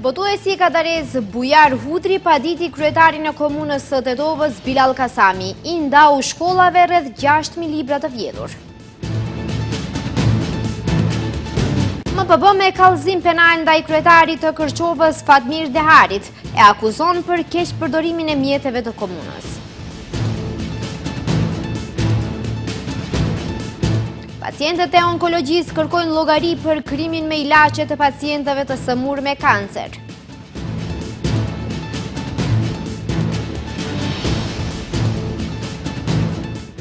Botuesi i Kadarez Bujar Hudri paditi kryetarin e komunës së Tetovës Bilal Kasami, i ndau shkollave rreth 6.000 libra të vjedhur. MPB me kallëzim penal ndaj kryetarit të Kërçovës Fatmir Deharit e akuzon për keqpërdorimin e mjeteve të komunës. Pacientët e onkologjisë kërkojnë llogari për krimin me ilaçe të pacientëve të sëmurë me kancer.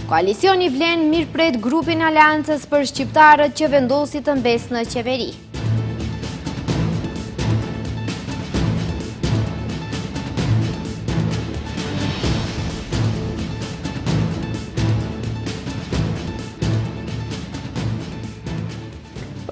Koalicioni vlen mirëpret grupin Aleancës për shqiptarët që vendosi të mbesë në qeveri.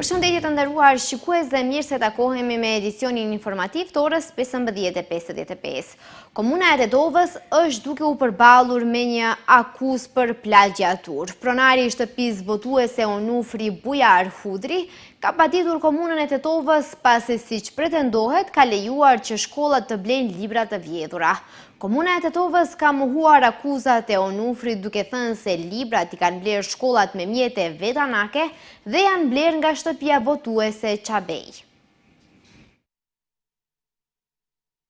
Përshëndetje të nderuar shikues dhe mirë se takohemi me edicionin informativ të orës 15:55. Komuna e Tetovës është duke u përballur me një akuzë për plagjatur. Pronari i shtëpisë votuese Onufri Bujar Hudri ka paditur komunën e Tetovës pasi siç pretendohet ka lejuar që shkollat të blejnë libra të vjedhura. Komuna e Tetovës ka mohuar akuzat e Onufrit duke thënë se librat i kanë blerë shkollat me mjete vetanake dhe janë blerë nga shtëpia votuese Çabej.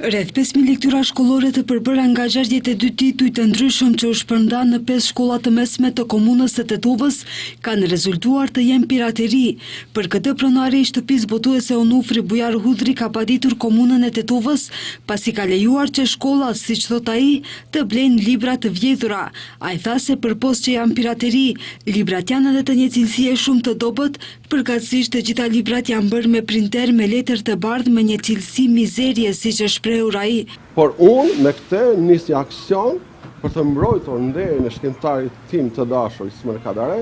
Rreth 5.000 lektyra shkollore të përbëra nga 62 tituj të ndryshëm që u shpërndan në 5 shkolla të mesme të komunës së Tetovës kanë rezultuar të jenë pirateri. Për këtë pronari i shtëpisë votuese Onufri Bujar Hudri ka paditur komunën e Tetovës pasi ka lejuar që shkollat, siç thot ai, të blejnë libra të vjedhura. Ai tha se përpos që janë pirateri, librat janë edhe të një cilësie shumë të dobët, përkatësisht të gjitha librat janë bërë me printer me letër të bardhë me një cilësi mizerie, siç e shprehur ai. Por unë me këtë nis një aksion për të mbrojtur nderin e shkrimtarit tim të dashur Ismail Kadare,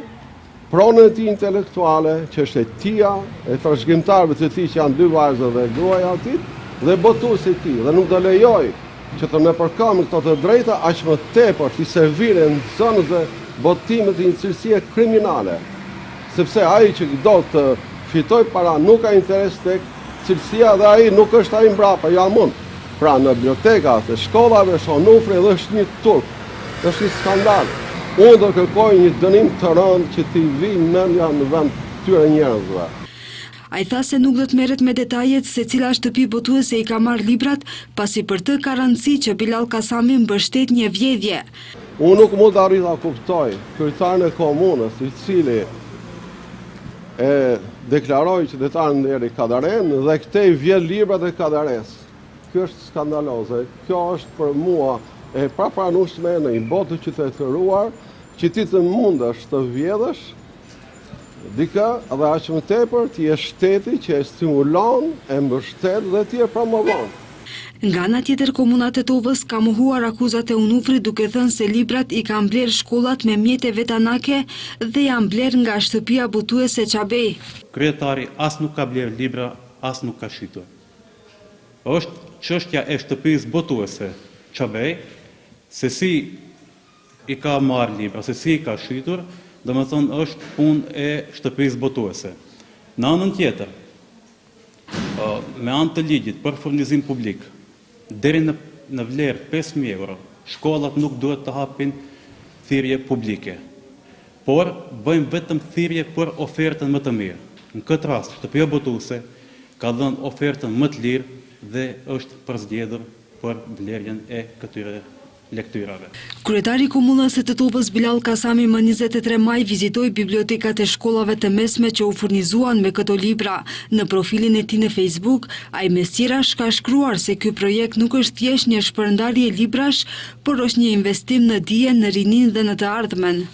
pronën e tij intelektuale, që është e tia, e trashëgimtarëve të tij që janë 2 vajza dhe gruaja e tij, dhe botuesi i tij, dhe nuk do lejoj që të më përkamë këto të drejta aq më tepër të servire në zonën e botimit të një cilësie kriminale. Sepse ai që do të fitoj para nuk ka interes tek cilësia dhe ai nuk është ai mbrapa, jam unë. Pra në bibliotekat e shkollave Onufri dhe është një turp, është një skandal. Unë do kërkoj një dënim të rëndë që t'i vijë mendja në vend këtyre njerëzve. Ai tha se nuk do të merret me detajet se cila shtëpi botuese i ka marrë librat, pasi për të ka rëndësi që Bilal Kasami mbështet një vjedhje. Unë nuk mund të arrit ta kuptoj kryetarin e komunës, i cili e deklaroi qytetarën deri Kadaren dhe këtej vjedh librat e Kadares. Kjo është skandaloze. Kjo është për mua e papranueshme në një botë të qytetëruar, që ti të mundesh të vjedhësh dikë dhe aq më tepër ti je shteti që e stimulon, e mbështet dhe ti e promovon. Nga ana tjetër, komuna e Tetovës ka mohuar akuzat e Onufrit duke thënë se librat i kanë blerë shkollat me mjete vetanake dhe janë blerë nga shtëpia botuese Çabej. Kryetari as nuk ka blerë libra, as nuk ka shitur. Është çështja e shtëpisë botuese Çabej, se si i ka marrë libra, se si i ka shitur, domethënë është punë e shtëpisë botuese. Në anën tjetër, me anë të ligjit për furnizim publik, deri në vlerë 5.000 euro, shkollat nuk duhet të hapin thirrje publike, por bëjmë vetëm thirrje për ofertën më të mirë. Në këtë rast, shtëpia botuese ka dhënë ofertën më të lirë dhe është përzgjedhur për blerjen e këtyre lektyrave. Kryetari i komunës së Tetovës Bilal Kasami më 23 maj vizitoi bibliotekat e shkollave të mesme që u furnizuan me këto libra. Në profilin e tij në Facebook, ai mes tjerash ka shkruar se ky projekt nuk është thjesht një shpërndarje librash, por është një investim në dije, në rinin dhe në të ardhmen.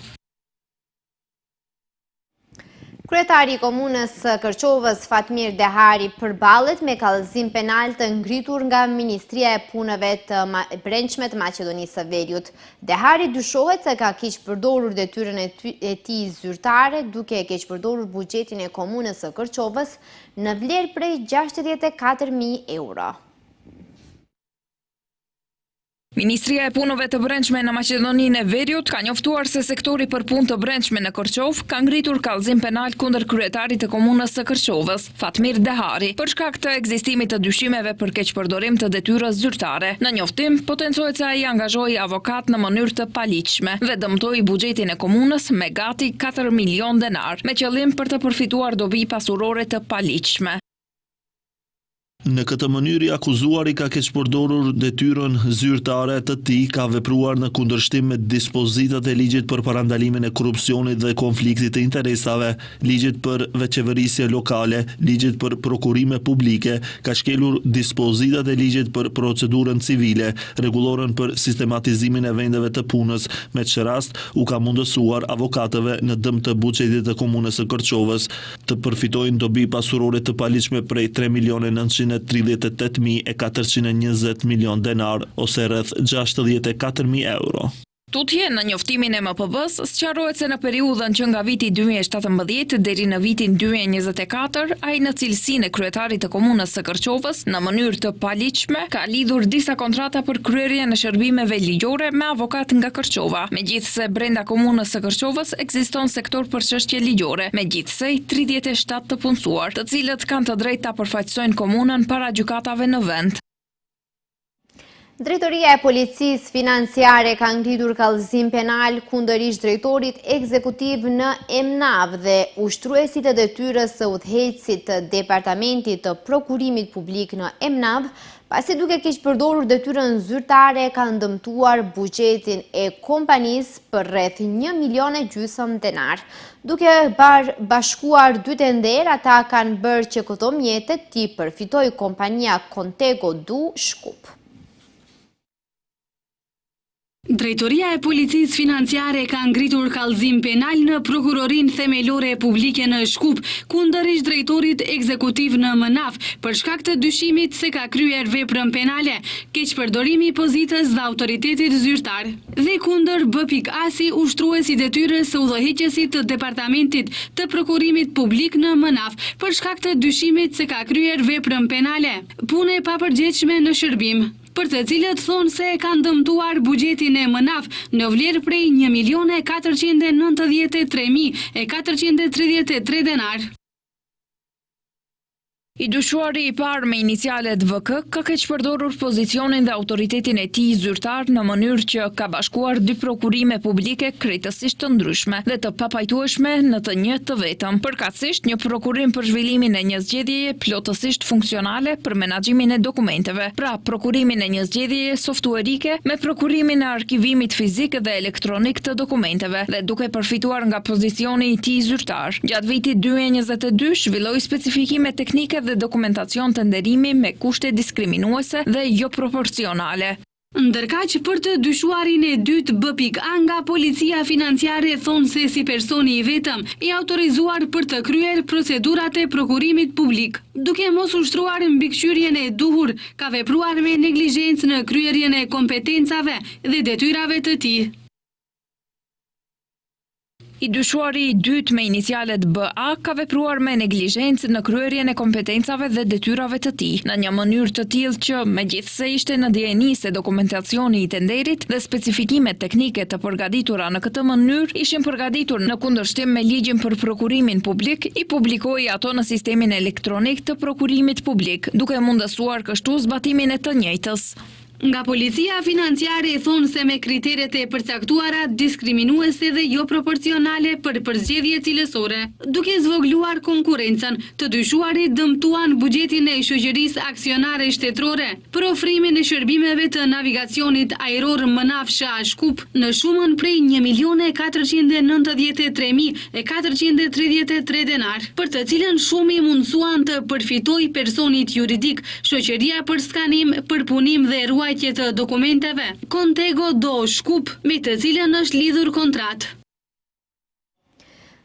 Kryetari i komunës së Kërçovës Fatmir Dehari përballet me kallëzim penal të ngritur nga Ministria e Punëve të Brendshme të Maqedonisë së Veriut. Dehari dyshohet se ka keqpërdorur detyrën e tij zyrtare duke keqpërdorur buxhetin e komunës së Kërçovës në vlerë prej 64.000 euro. Ministria e Punëve të Brendshme në Maqedoninë e Veriut ka njoftuar se sektori për punë të brendshme në Kërçov ka ngritur kallëzim penal kundër kryetarit të komunës së Kërçovës, Fatmir Dehari, për shkak të ekzistimit të dyshimeve për keqpërdorim të detyrës zyrtare. Në njoftim, potencohet se ai angazhoi avokat në mënyrë të paligjshme dhe dëmtoi buxhetin e komunës me gati 4 milion denar, me qëllim për të përfituar dobi pasurore të paligjshme. Në këtë mënyrë i akuzuari ka keqpërdorur detyrën zyrtare të tij, ka vepruar në kundërshtim me dispozitat e ligjit për parandalimin e korrupsionit dhe konfliktit të interesave, ligjit për veçeverisje lokale, ligjit për prokurime publike, ka shkelur dispozitat e ligjit për procedurën civile, rregulloren për sistematizimin e vendeve të punës, me që rast u ka mundësuar avokatëve në dëm të buxhetit të komunës së Kërçovës të përfitojnë dobi pasurore të paligjshme prej 3.938.420 milion denar, ose rreth 64.000 euro. Tutje në njoftimin e MPB-s sqarohet se në periudhën që nga viti 2017 deri në vitin 2024, ai në cilësinë e kryetarit të komunës së Kërçovës, në mënyrë të paligjshme, ka lidhur disa kontrata për kryerjen e shërbimeve ligjore me avokat nga Kërçova. Megjithse brenda komunës së Kërçovës ekziston sektor për çështje ligjore, megjithse 37 të punësuar, të cilët kanë të drejtë ta përfaqësojnë komunën para gjykatave në vend. Drejtoria e Policisë Financiare ka ngritur kallëzim penal kundër ish drejtorit ekzekutiv në EMNAV dhe ushtruesit e detyrës së udhëheqësit të Departamentit të Prokurimit Publik në EMNAV, pasi duke keqpërdorur detyrën zyrtare ka ndëmtuar buxhetin e kompanisë për rreth 1,5 milion denar. Duke bashkuar dy tender, ata kanë bërë që këto mjetet t'i përfitoj kompania Contego Du Shkup. Drejtoria e Policisë Financiare ka ngritur kallëzim penal në Prokurorinë Themelore Publike në Shkup kundër ish drejtorit ekzekutiv në MNAF për shkak të dyshimit se ka kryer veprën penale, keqpërdorimi i pozitës dhe autoritetit zyrtar, dhe kundër B.A.si, ushtruesi i detyrës së udhëheqësit të Departamentit të Prokurimit Publik në MNAF për shkak të dyshimit se ka kryer veprën penale, punë e papërgjegjshme në shërbim, për të cilët thonë se e kanë dëmtuar buxhetin e MNAF në vlerë prej 1.493.433 denar. I dyshuari i parë me inicialet VK ka keqpërdorur pozicionin dhe autoritetin e tij zyrtar në mënyrë që ka bashkuar dy prokurime publike krejtësisht të ndryshme dhe të papajtueshme në të një të vetëm. Përkatësisht një prokurim për zhvillimin e një zgjedhjeje plotësisht funksionale për menaxhimin e dokumenteve, pra prokurimin e një zgjedhjeje softuerike me prokurimin e arkivimit fizik dhe elektronik të dokumenteve dhe duke përfituar nga pozicioni i tij zyrtar. Gjatë vitit 2022 zhvilloi specifikime teknike dhe dokumentacion të nderimi me kushte diskriminuese dhe jo proporcionale. Ndërkaq për të dyshuarin e dytë B.A. nga Policia Financiare thonë se si personi i vetëm i autorizuar për të kryer procedurat e prokurimit publik, duke mos ushtruar mbikëqyrjen e duhur, ka vepruar me neglizhencë në kryerjen e kompetencave dhe detyrave të tij. I dyshuari i dytë me inicialet BA ka vepruar me neglizhencë në kryerjen e kompetencave dhe detyrave të tij, në një mënyrë të tillë që megjithse ishte në dijeni se dokumentacioni i tenderit dhe specifikimet teknike të përgatitura në këtë mënyrë ishin përgatitur në kundërshtim me ligjin për prokurimin publik, i publikoi ato në sistemin elektronik të prokurimit publik, duke mundësuar kështu zbatimin e të njëjtës. Nga Policia Financiare thonë se me kriteret e përcaktuara diskriminuese dhe jo proporcionale për përzgjedhje cilësore, duke zvogluar konkurrencën, të dyshuarit dëmtuan buxhetin e shoqërisë aksionare shtetërore për ofrimin e shërbimeve të navigacionit ajror MNAF SHA Shkup në shumën prej 1.493.433 denar, për të cilën shumë i mundsuan të përfitoj personit juridik, shoqëria për skanim, përpunim dhe ruajtje të dokumenteve, Contego Du Shkup, me të cilën është lidhur kontratë.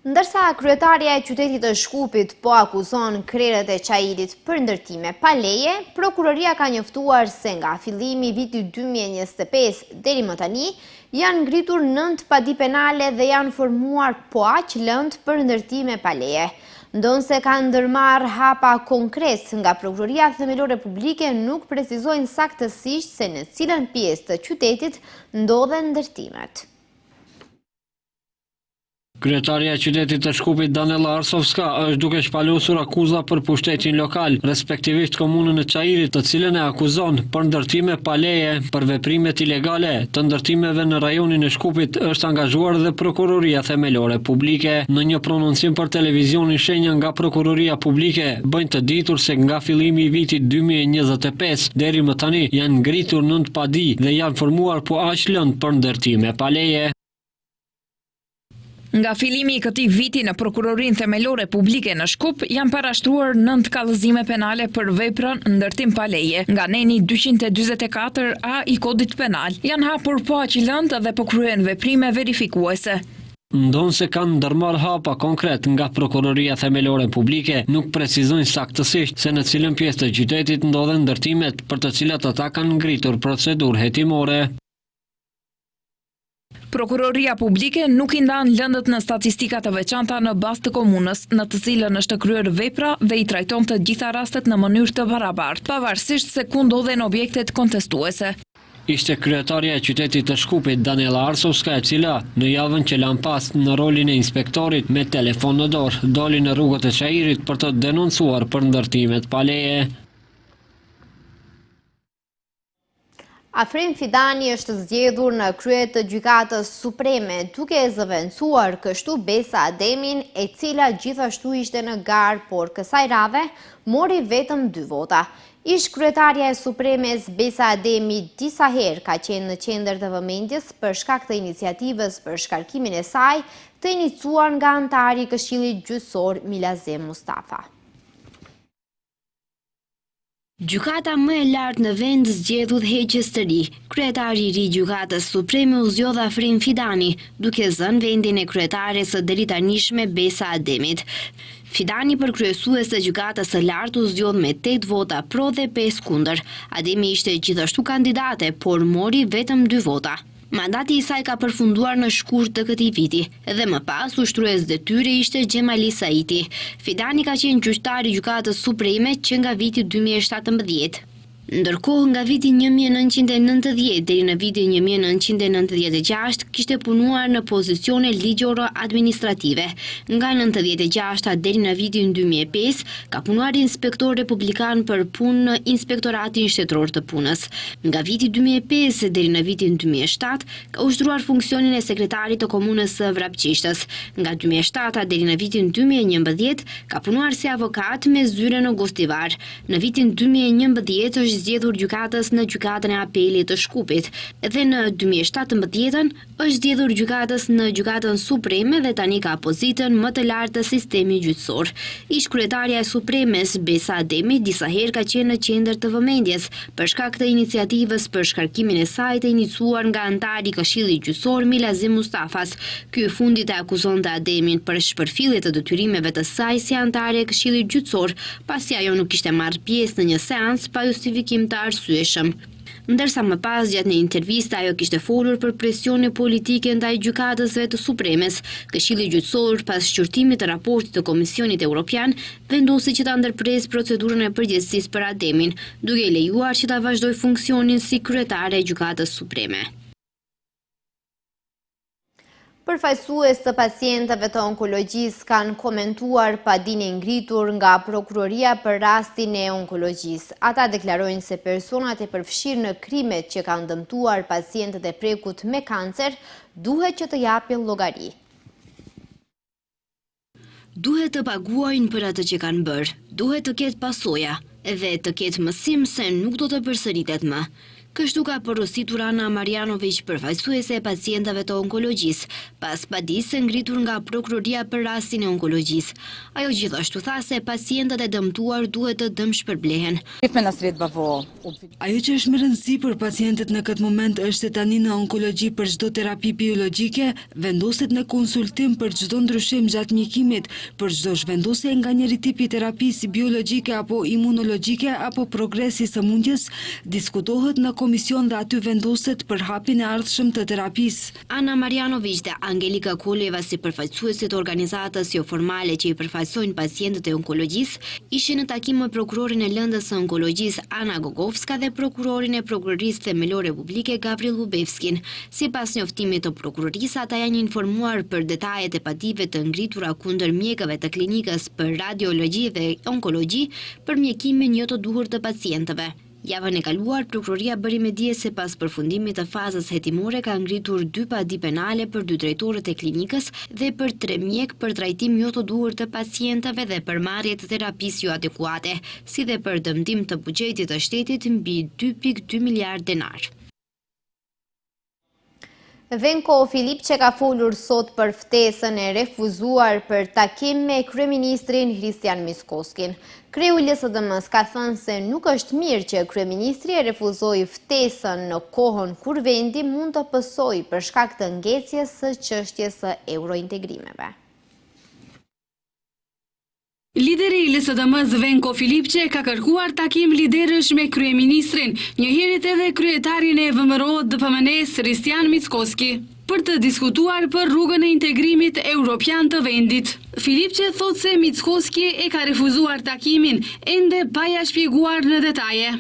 Ndërsa kryetaria e qytetit të Shkupit po akuzon krerët e Çailit për ndërtime pa leje, prokuroria ka njoftuar se nga fillimi i vitit 2025 deri më tani janë ngritur 9 padi penale dhe janë formuar po aq lëndë për ndërtime pa leje. Ndonse kanë ndërmarrë hapa konkret nga Prokuroria Themelore Publike, nuk precizojnë saktësisht se në cilën pjesë të qytetit ndodhen ndërtimet. Kryetaria e qytetit të Shkupit Danela Arsovska është duke shpalosur akuza për pushtetin lokal, respektivisht komunën e Çajirit, të cilën e akuzon për ndërtime pa leje për veprimet ilegale të ndërtimeve në rajonin e Shkupit. Është angazhuar dhe Prokuroria Themelore Publike. Në një prononcim për televizionin, shenja nga Prokuroria Publike bëjnë të ditur se nga fillimi i vitit 2025 deri më tani janë ngritur 9 padi dhe janë formuar po aq lëndë për ndërtime pa leje. Nga fillimi i këtij viti në Prokurorinë Themelore Publike në Shkup janë parashtruar 9 kallëzime penale për veprën ndërtim pa leje. Nga neni 244 A i Kodit Penal janë hapur po aq lëndë dhe po kryen veprime verifikuese. Ndonse kanë ndërmarrë hapa konkret nga Prokuroria Themelore Publike, nuk precizojnë saktësisht se në cilën pjesë të qytetit ndodhen ndërtimet për të cilat ata kanë ngritur procedurë hetimore. Prokuroria Publike nuk i ndan lëndët në statistika të veçanta në bazë të komunës, në të cilën është kryer vepra dhe i trajton të gjitha rastet në mënyrë të barabartë, pavarësisht se ku ndodhen objektet kontestuese. Ishte kryetaria e qytetit të Shkupit Danela Arsovska, e cila në javën që lan pas në rolin e inspektorit me telefon në dorë doli në rrugët e Çajirit për të denoncuar për ndërtimet pa leje. Afrim Fidani është zgjedhur në krye të Gjykatës Supreme, duke e zëvendësuar kështu Besa Ademin, e cila gjithashtu ishte në garë, por kësaj radhe mori vetëm 2 vota. Ish-kryetarja e Supremes Besa Ademi disa herë ka qenë në qendër të vëmendjes për shkak të iniciativës për shkarkimin e saj, të iniciuar nga antari i Këshillit Gjyqësor Milazem Mustafa. Gjykata më e lartë në vend zgjedhur heqjes të ri. Kryetari i ri Gjykatës Supreme u zgjodh Afrim Fidani, duke zënë vendin e kryetares së deritanishme Besa Ademit. Fidani, përkryesues të Gjykatës së lartë, u zgjodh me 8 vota pro dhe 5 kundër. Ademi ishte gjithashtu kandidate, por mori vetëm 2 vota. Mandati i saj ka përfunduar në shkurt të këtij viti dhe më pas ushtrues detyre ishte Xhemali Saiti. Fidani ka qenë gjyqtar i Gjykatës Supreme që nga viti 2017. Ndërkohë, nga viti 1990 deri në vitin 1996 kishte punuar në pozicione ligjore administrative. Nga 96 deri në vitin 2005 ka punuar inspektor republikan për punë në Inspektoratin Shtetëror të Punës. Nga viti 2005 deri në vitin 2007 ka ushtruar funksionin e sekretarit të komunës së Vrapçishtës. Nga 2007 deri në vitin 2011 ka punuar si avokat me zyre në Gostivar. Në vitin 2011 është zgjedhur gjykatës në Gjykatën e Apelit të Shkupit dhe në 2017 është zgjedhur gjykatës në Gjykatën Supreme dhe tani ka pozitën më të lartë të sistemit gjyqësor. Ish-kryetarja e Supremes Besa Ademi disa herë ka qenë në qendër të vëmendjes për shkak të iniciativës për shkarkimin e saj të iniciuar nga antari i Këshillit Gjyqësor Milazem Mustafas. Ky i fundit e akuzonte Ademin për shpërfillje të detyrimeve të saj si antare e Këshillit Gjyqësor, pasi ajo nuk kishte marrë pjesë në një seancë pa justifikim të arsyeshëm. Ndërsa më pas gjatë një interviste ajo kishte folur për presione politike ndaj gjykatësve të Supremes. Këshilli Gjyqësor, pas shqyrtimit të raportit të Komisionit Evropian, vendosi që ta ndërpres procedurën e përgjegjësisë për Ademin, duke i lejuar që ta vazhdoj funksionin si kryetare e Gjykatës Supreme. Përfaqësues të pacientëve të onkologjisë kanë komentuar padinë e ngritur nga Prokuroria për rastin e onkologjisë. Ata deklarojnë se personat e përfshirë në krimet që kanë dëmtuar pacientët e prekut me kancer duhet që të japin llogari. Duhet të paguajnë për atë që kanë bërë, duhet të ketë pasoja dhe të ketë mësim se nuk do të përsëritet më. Kështu ka porositur Ana Marjanović, përfaqësuese e pacientëve të onkologjisë, pas padisë ngritur nga Prokuroria për rastin e onkologjisë. Ajo gjithashtu tha se pacientët e dëmtuar duhet të dëmshpërblehen. Ajo që është më rëndësi për pacientët në këtë moment është se tani në onkologji për çdo terapi biologjike vendoset në konsultim për çdo ndryshim gjatë mjekimit, për çdo zhvendosje nga njëri tipi terapisë biologjike apo imunologjike apo progresi i sëmundjes, diskutohet në komision dhe aty vendoset për hapjen e ardhshëm të terapisë. Ana Marjanović dhe Angelika Koleva si përfaqësuesit të organizatës jo formale që i përfaqësojnë pacientët e onkologjisë, ishin në takim me prokurorin e lëndës së onkologjisë Ana Gogovska dhe prokurorin e prokurorisë themelore publike Gavril Lubevskin. Sipas njoftimit të prokurorisë, ata janë informuar për detajet e pative të ngritura kundër mjekëve të klinikës për radiologji dhe onkologji për mjekimin jo të duhur të pacientëve. Javën e kaluar, prokuroria bëri me dije se pas përfundimit të fazës hetimore ka ngritur 2 padi penale për 2 drejtorët e klinikës dhe për 3 mjek për trajtim jo të duhur të pacientëve dhe për marrje të terapisë jo adekuate, si dhe për dëmtim të buxhetit të shtetit mbi 2.2 miliard denar. Venko Filipçe ka folur sot për ftesën e refuzuar për takim me kryeministrin Hristian Mickoskiin. Kreu i LSDM-s ka thënë se nuk është mirë që kryeministri e refuzoi ftesën në kohën kur vendi mund të pësojë për shkak të ngecjes së çështjes së eurointegrimeve. Lideri i LSDM-s Venko Filipçe ka kërkuar takim liderësh me kryeministrin, njëherët edhe kryetarin e VMRO-DPMNE-s Hristian Mickoski, për të diskutuar për rrugën e integrimit europian të vendit. Filipçe thot se Mickoski e ka refuzuar takimin, ende pa ja shpjeguar në detaje.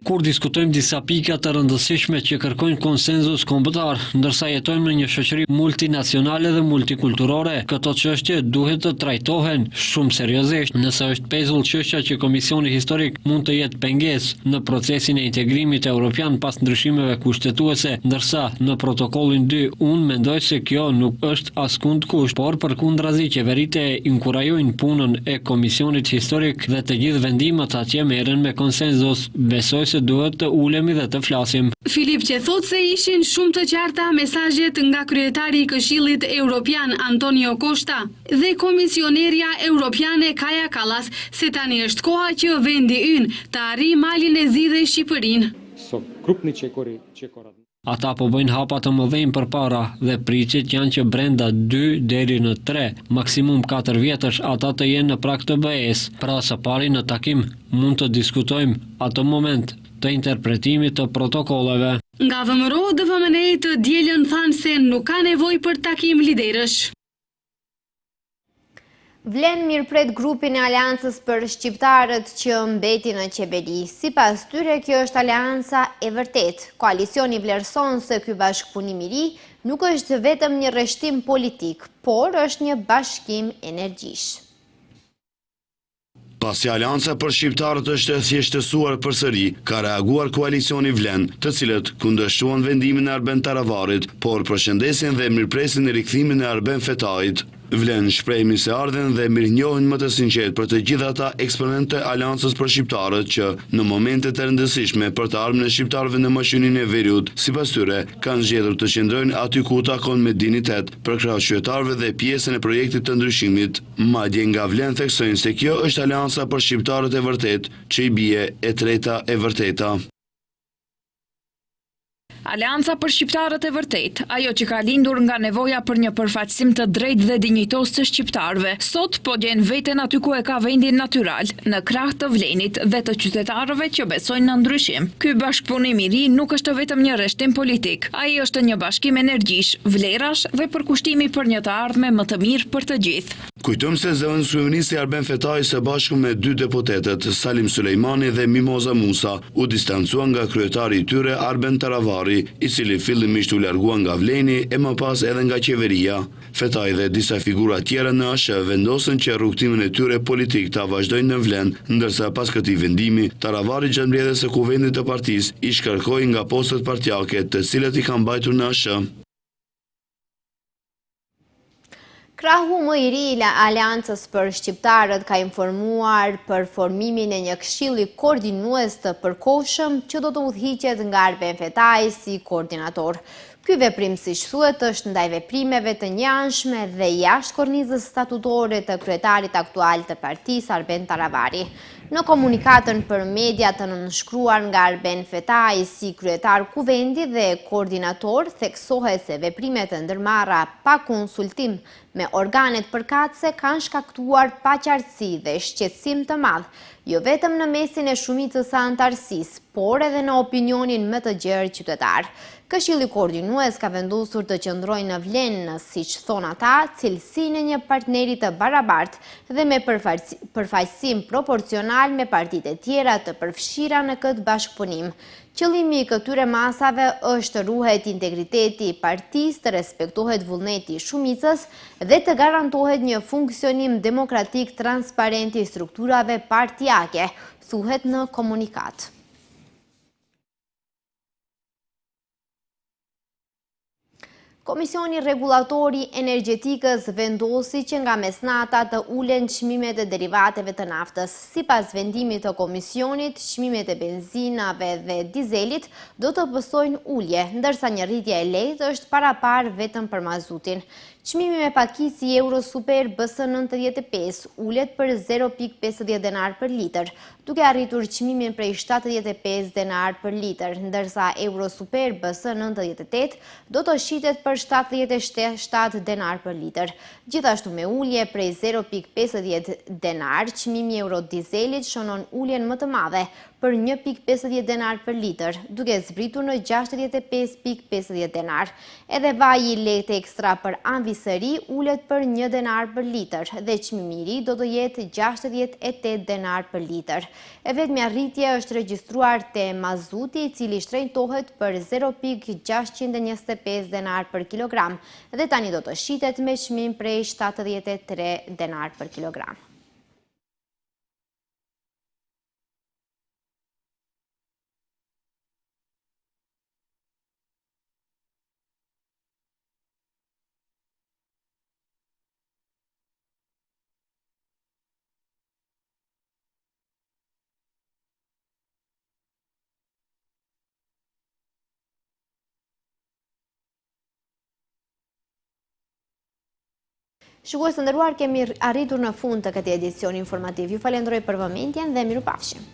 Kur diskutojmë disa pika të rëndësishme që kërkojnë konsenzus kombëtar, ndërsa jetojmë në një shoqëri multinacionale dhe multikulturore, këto çështje duhet të trajtohen shumë seriozisht. Nëse është pezull çështja që Komisioni Historik mund të jetë pengesë në procesin e integrimit evropian pas ndryshimeve kushtetuese, ndërsa në protokollin 2 unë mendoj se kjo nuk është askund kusht, por përkundrazi qeveritë e inkurajojnë punën e Komisionit Historik dhe të gjithë vendimet atje merren me konsenzus. Besoj se duhet të ulemi dhe të flasim. Filipçe thot se ishin shumë të qarta mesazhet nga kryetari i Këshillit Evropian Antonio Costa dhe komisionerja europiane Kaja Kallas se tani është koha që vendi ynë të arrijë malin e zi dhe Shqipërinë. Ata po bëjnë hapa të mëdhenj përpara dhe pritjet janë që brenda 2 deri në 3, maksimum 4 vjetësh ata të jenë në prag të BE-s. Pra së pari në takim mund të diskutojmë atë moment të interpretimit të protokolleve. Nga VMRO-DPMNE të dielën thanë se nuk ka nevojë për takim liderësh. Vlen mirëpret grupin e Aleancës për shqiptarët që mbeti në qeveri. Sipas tyre, kjo është aleanca e vërtet. Koalicioni vlerëson se ky bashkëpunim i ri nuk është vetëm një rreshtim politik, por është një bashkim energjish. Pasi Aleanca për shqiptarët është e thjeshtësuar përsëri, ka reaguar koalicioni Vlen, të cilët kundërshtuan vendimin e Arben Taravarit, por përshëndesin dhe mirëpresin e rikthimin e Arben Fetajit. Vlen shpreh mirëseardhjen dhe mirënjohjen më të sinqert për të gjithë ata eksponentë të Aleancës për shqiptarët që në momente të rëndësishme për të ardhmen e shqiptarëve në mashininë e veriut, sipas tyre, kanë zgjedhur të qëndrojnë aty ku takon me dinitet për krah qytetarëve dhe pjesën e projektit të ndryshimit. Madje nga Vlen theksojnë se kjo është Aleanca për shqiptarët e vërtet, që i bie e treta e vërteta. Aleanca për shqiptarët e vërtet, ajo që ka lindur nga nevoja për një përfaqësim të drejtë dhe dinjitos të shqiptarëve, sot po gjen veten aty ku e ka vendin natyral, në krah të Vlenit dhe të qytetarëve që besojnë në ndryshim. Ky bashkëpunim i ri nuk është vetëm një rreshtim politik, ai është një bashkim energjish, vlerash dhe përkushtimi për një të ardhme më të mirë për të gjithë. Kujtojmë se zëvendës kryeministri Arben Fetaj së bashku me 2 deputetet, Salim Sulejmani dhe Mimoza Musa, u distancuan nga kryetari i tyre Arben Taravari, i cili fillimisht u largua nga Vleni e më pas edhe nga qeveria. Fetaj dhe disa figura tjera në ASH vendosën që rrugtimin e tyre politik ta vazhdojnë në Vlen, ndërsa pas këtij vendimi, Taravari gjatë mbledhjes së kuvendit të partisë i shkarkoi nga postet partjake, të cilat i kanë mbajtur në ASH. Krahu më i ri i Aleancës për shqiptarët ka informuar për formimin e një këshilli koordinues të përkohshëm që do të udhëhiqet nga Arben Fetaj si koordinator. Ky veprim, siç thuhet, është ndaj veprimeve të njanshme dhe jashtë kornizës statutore të kryetarit aktual të partisë Arben Taravari. Në komunikatën për media të nënshkruar nga Arben Fetai si kryetar kuvendi dhe koordinator, theksohet se veprimet e ndërmarra pa konsultim me organet përkatëse kanë shkaktuar paqartësi dhe shqetësim të madh, jo vetëm në mesin e shumicës së antarësisë, por edhe në opinionin më të gjerë qytetar. Këshilli koordinues ka vendosur të qëndrojë në vlenë, siç thon ata, cilësinë e një partneri të barabartë dhe me përfaqësim proporcional me partitë e tjera të përfshira në këtë bashkëpunim. Qëllimi i këtyre masave është të ruhet integriteti i partisë, të respektohet vullneti i shumicës dhe të garantohet një funksionim demokratik transparent i strukturave partijake, thuhet në komunikat. Komisioni Regulatori Energjetikës vendosi që nga mesnata të ulen çmimet e derivateve të naftës. Sipas vendimit të komisionit, çmimet e benzinave dhe dizelit do të pësojnë ulje, ndërsa një rritje e lehtë është parapar vetëm për mazutin. Çmimi me pakisi euro super BS95 ulet për 0,50 denar për litër, duke arritur çmimin prej 75 denar për litër, ndërsa euro super BS98 do të shitet për 77 denar për litër. Gjithashtu me ulje prej 0,50 denar, çmimi euro dizelit shënon uljen më të madhe për 1,50 denar për litër, duke zbritur në 65,50 denar. Edhe vaji i lehtë ekstra për anvisëri ulet për 1 denar për litër dhe çmimi i ri do të jetë 68 denar për litër. E vetmja rritje është regjistruar te mazuti, i cili shtrenjtohet për 0,625 denar për kilogram dhe tani do të shitet me çmim prej 73 denar për kilogram. Shikues të nderuar, kemi arritur në fund të këtij edicioni informativ. Ju falenderoj për vëmendjen dhe mirupafshim.